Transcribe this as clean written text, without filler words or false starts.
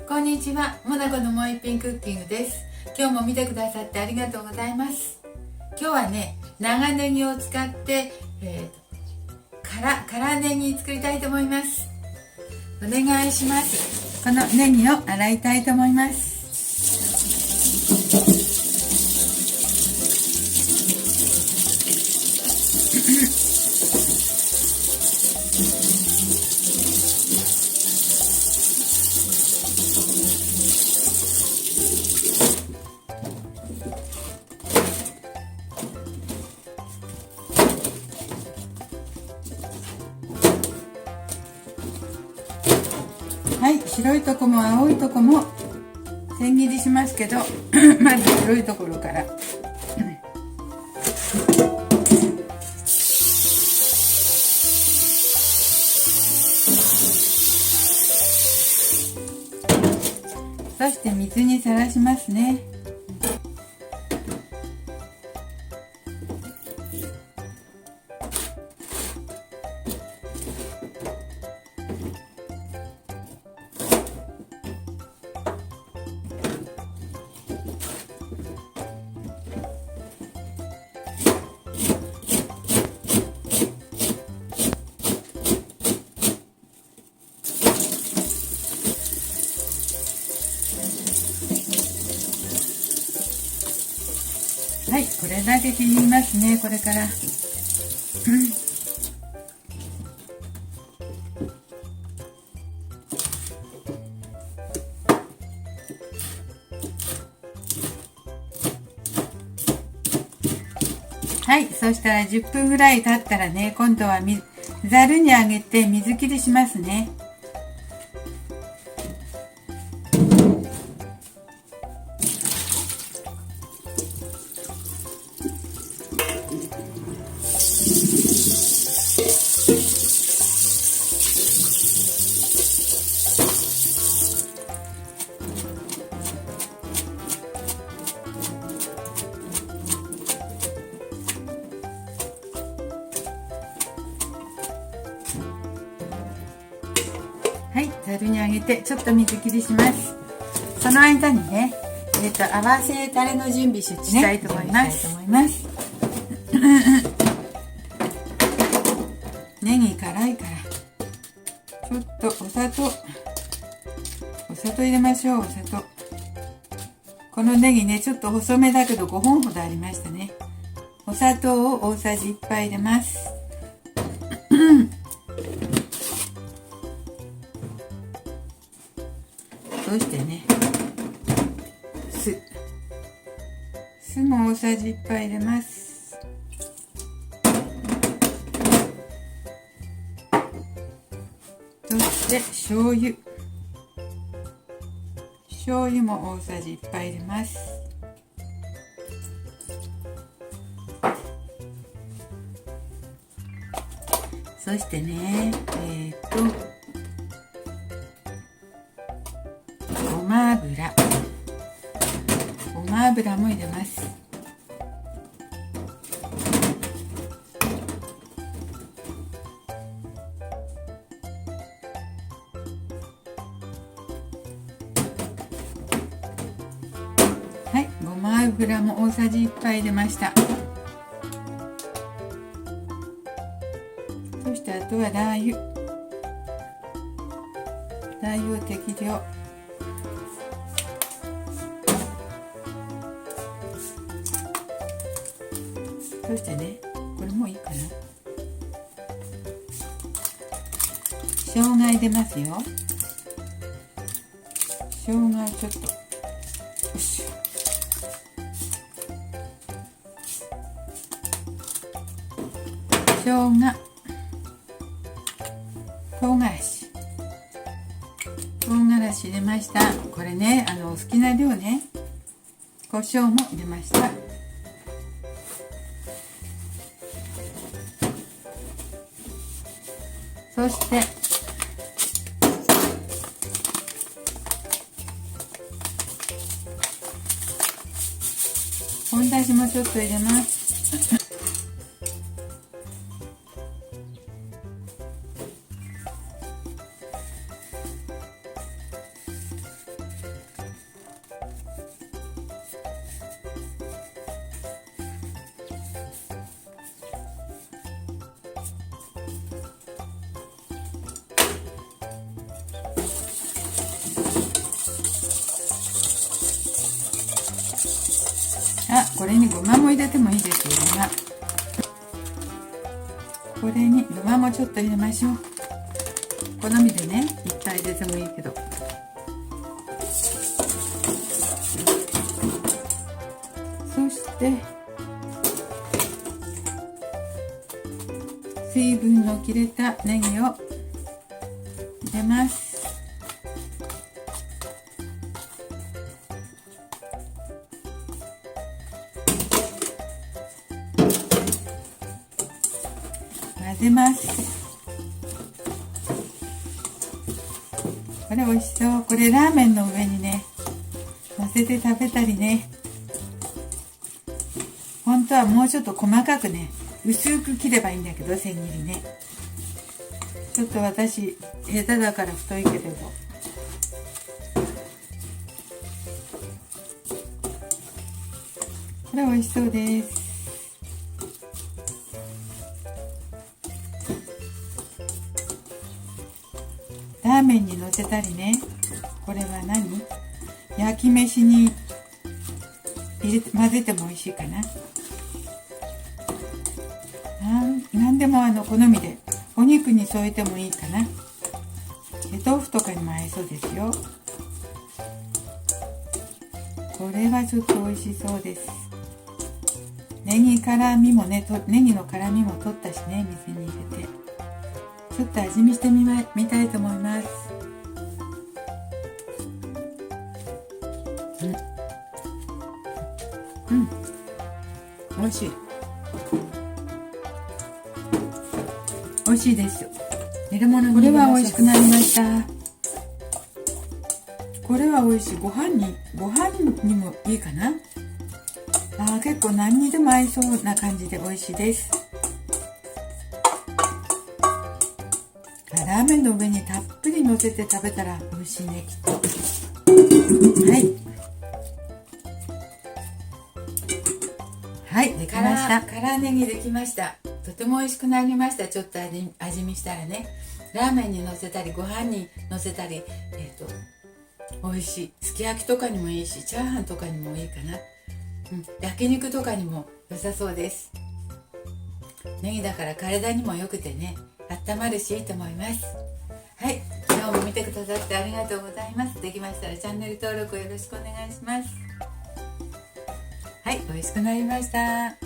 こんにちは、モナコのもう一品クッキングです。今日も見てくださってありがとうございます。今日はね、長ネギを使って、辛ネギ作りたいと思います。お願いします。このネギを洗いたいと思います。はい、白いとこも青いとこも千切りしますけどまず白いところからそして水にさらしますね。はい、これだけ切りますね、これから。はい、そしたら10分ぐらい経ったらね、今度はざるにあげて水切りしますね。はい、ざるにあげてちょっと水切りします。その間にね、合わせタレの準備したいと思います。ネギ辛いからちょっとお砂糖入れましょう。お砂糖。このネギね、ちょっと細めだけど5本ほどありましたね。お砂糖を大さじ1杯入れます。そしてね、酢も大さじ1杯入れます。そして醤油も大さじ1杯入れます。そしてね、ごま油も入れます。はい、ごま油も大さじ1杯入れました。そしてあとはラー油を適量。そしてね、これもういいかな。生姜入れますよ。生姜をちょっと、よし。生姜、唐辛子入れました。これね、お好きな量ね。胡椒も入れました。そして本だしもちょっと入れます。これにごまも入れてもいいですよ。これにごまもちょっと入れましょう。好みでね、いっぱい入れてもいいけど。そして水分の切れたネギを入れます。混ぜます。これ美味しそう。これラーメンの上にね乗せて食べたりね。本当はもうちょっと細かくね、薄く切ればいいんだけど、千切りね。ちょっと私下手だから太いけれど、これ美味しそうです。ラーメンにのせたりね。これは何？焼き飯に混ぜても美味しいかな。なんでも好みで、お肉に添えてもいいかな。豆腐とかにも合いそうですよ。これはちょっと美味しそうです。ネギの辛みも取ったしね、水に入れて。ちょっと味見してみたいと思います。美味しい。美味しいです。これは美味しくなりました。これは美味しい。ご飯にもいいかな。結構何にでも合いそうな感じで美味しいです。ラーメンの上にたっぷり乗せて食べたら美味しいね、きっと。はい、できました。辛ネギできました。とても美味しくなりました。ちょっと味見したらね、ラーメンにのせたりご飯にのせたり、美味しい。すき焼きとかにもいいし、チャーハンとかにもいいかな。焼肉とかにも良さそうです。ネギだから体にも良くてね、温まるしいいと思います。はい、今日も見てくださってありがとうございます。できましたらチャンネル登録よろしくお願いします。はい、美味しくなりました。